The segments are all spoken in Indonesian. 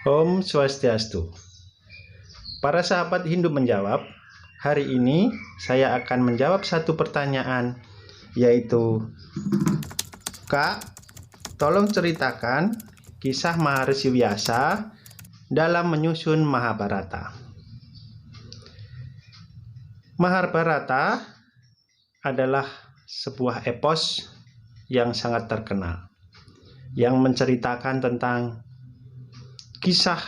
Om Swastiastu. Para sahabat Hindu menjawab, hari ini saya akan menjawab satu pertanyaan, yaitu, Kak, tolong ceritakan kisah Maharsi Vyasa dalam menyusun Mahabharata. Mahabharata adalah sebuah epos yang sangat terkenal, yang menceritakan tentang kisah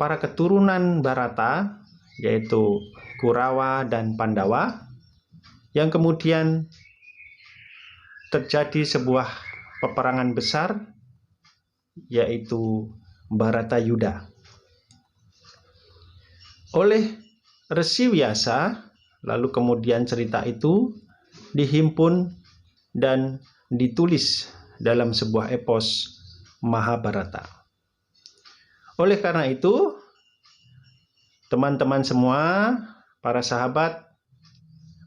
para keturunan Bharata, yaitu Kurawa dan Pandawa, yang kemudian terjadi sebuah peperangan besar, yaitu Bharatayuddha. Oleh Resi Vyasa, lalu kemudian cerita itu dihimpun dan ditulis dalam sebuah epos Mahabharata. Oleh karena itu, teman-teman semua, para sahabat,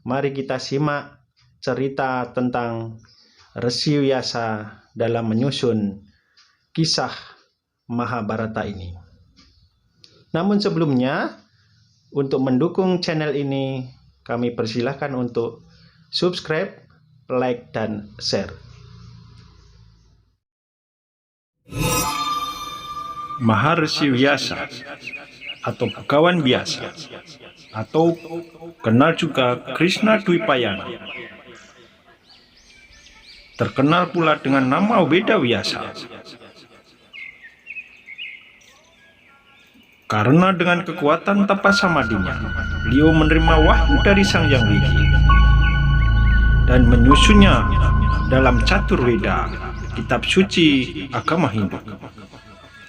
mari kita simak cerita tentang Resi Vyasa dalam menyusun kisah Mahabharata ini. Namun sebelumnya, untuk mendukung channel ini, kami persilahkan untuk subscribe, like, dan share. Maharsi Vyasa atau Bhagawan Vyasa, atau kenal juga Krishna Dwipayana, terkenal pula dengan nama Weda Vyasa, karena dengan kekuatan tapasamadinya beliau menerima wahyu dari Sang Hyang Widi dan menyusunnya dalam Caturveda, kitab suci agama Hindu,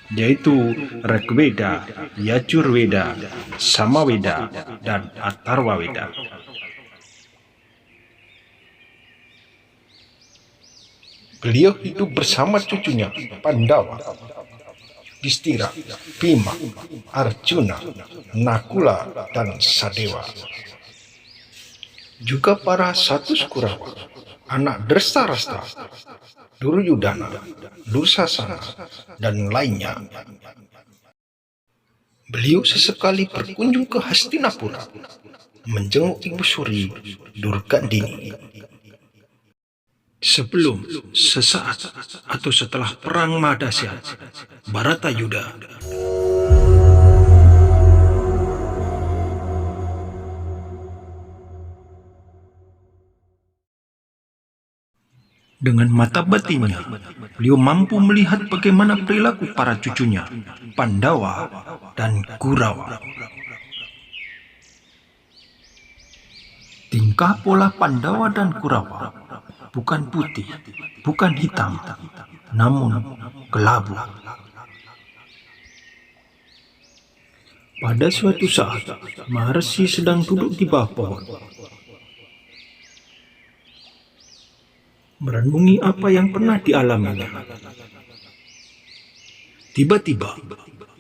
yaitu Rigveda, Yajurveda, Samaveda, dan Atharvaveda. Beliau hidup bersama cucunya Pandawa, Yudhishthira, Bhima, Arjuna, Nakula, dan Sadewa. Juga para Satus Kurawa, anak Drestarashtra, Duryudana, Dursasana, dan lainnya. Beliau sesekali berkunjung ke Hastinapura, menjenguk Ibu Suri, Durgandini. Sebelum, sesaat, atau setelah Perang Mahadasyat, Bharatayuddha dengan mata batinnya, beliau mampu melihat bagaimana perilaku para cucunya, Pandawa dan Kurawa. Tingkah pola Pandawa dan Kurawa bukan putih, bukan hitam, namun kelabu. Pada suatu saat, Maharsi sedang duduk di bawah pohon, merenungi apa yang pernah dialaminya. Tiba-tiba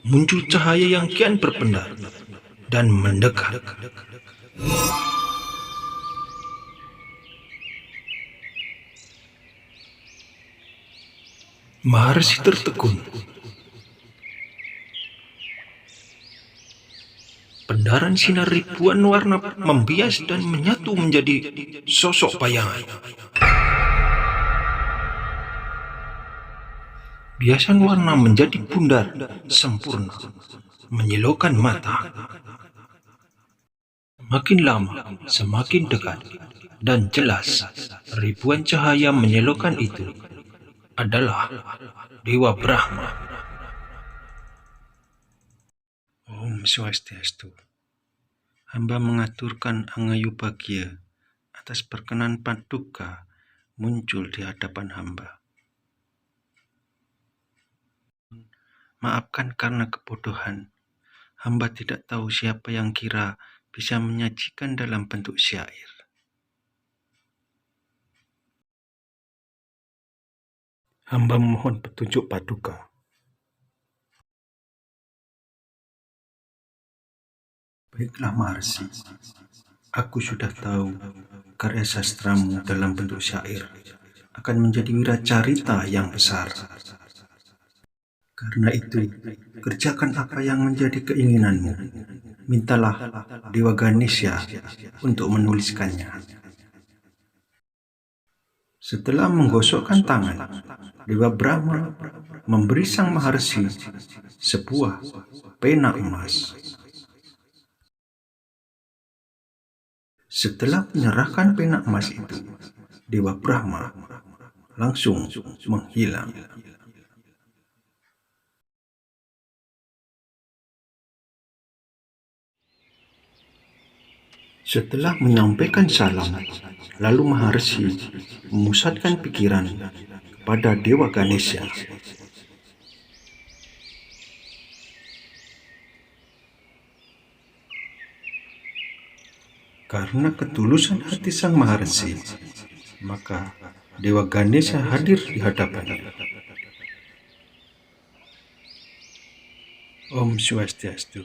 muncul cahaya yang kian berpendar dan mendekat. Maharsi tertegun. Pendaran sinar ribuan warna membias dan menyatu menjadi sosok bayangan. Biasan warna menjadi bundar, sempurna, menyilaukan mata. Makin lama, semakin dekat, dan jelas ribuan cahaya menyilaukan itu adalah Dewa Brahma. Om Swastiastu. Hamba mengaturkan Angayubhagya atas perkenan Paduka muncul di hadapan hamba. Maafkan karena kebodohan, hamba tidak tahu siapa yang kira bisa menyajikan dalam bentuk syair. Hamba mohon petunjuk Paduka. Baiklah Maharsi, aku sudah tahu karya sastramu dalam bentuk syair akan menjadi wiracarita yang besar. Karena itu, kerjakan apa yang menjadi keinginanmu. Mintalah Dewa Ganesha untuk menuliskannya. Setelah menggosokkan tangan, Dewa Brahma memberi Sang Maharsi sebuah pena emas. Setelah menyerahkan pena emas itu, Dewa Brahma langsung menghilang. Setelah menyampaikan salam, lalu Maharsi memusatkan pikiran pada Dewa Ganesha. Karena ketulusan hati Sang Maharsi, maka Dewa Ganesha hadir di hadapannya. Om Swastiastu.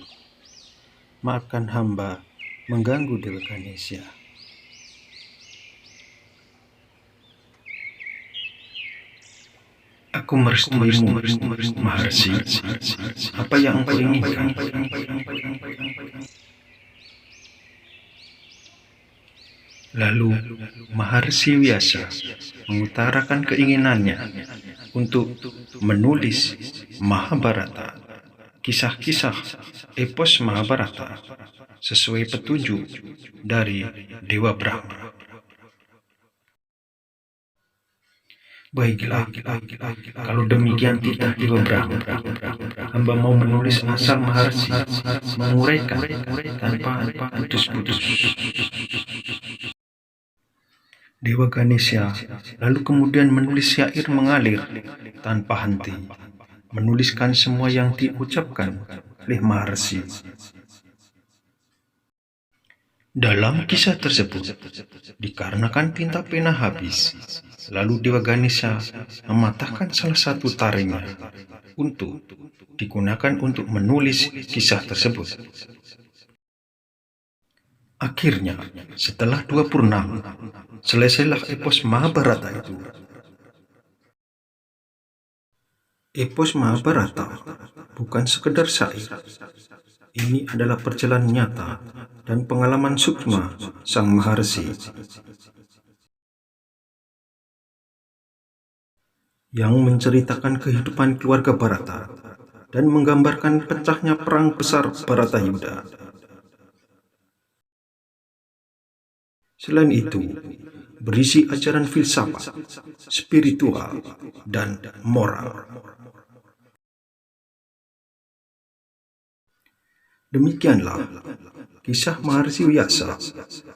Maafkan hamba mengganggu Dewa Ganesha. Aku merestuimu, Maharsi. Apa yang engkau inginkan? Lalu Maharsi Vyasa mengutarakan keinginannya untuk menulis Mahabharata, kisah-kisah epos Mahabharata sesuai petunjuk dari Dewa Brahma. Baiklah, kalau demikian titah Dewa Brahma, hamba mau menulis asal Maharsi, menguraikan tanpa putus-putus. Dewa Ganesha lalu kemudian menulis syair mengalir tanpa henti, menuliskan semua yang diucapkan oleh Maharsi. Dalam kisah tersebut, dikarenakan tinta pena habis, lalu Dewa Ganesha mematahkan salah satu taringnya untuk digunakan untuk menulis kisah tersebut. Akhirnya, setelah 2 purnama, selesailah epos Mahabharata itu. Epos Mahabharata bukan sekedar syair. Ini adalah perjalanan nyata dan pengalaman sukma Sang Maharsi yang menceritakan kehidupan keluarga Bharata dan menggambarkan pecahnya perang besar Bharatayuddha. Selain itu, berisi ajaran filsafat, spiritual, dan moral. Demikianlah kisah Maharsi Vyasa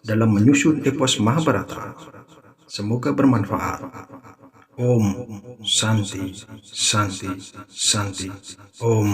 dalam menyusun epos Mahabharata. Semoga bermanfaat. Om Santi Santi Santi Om.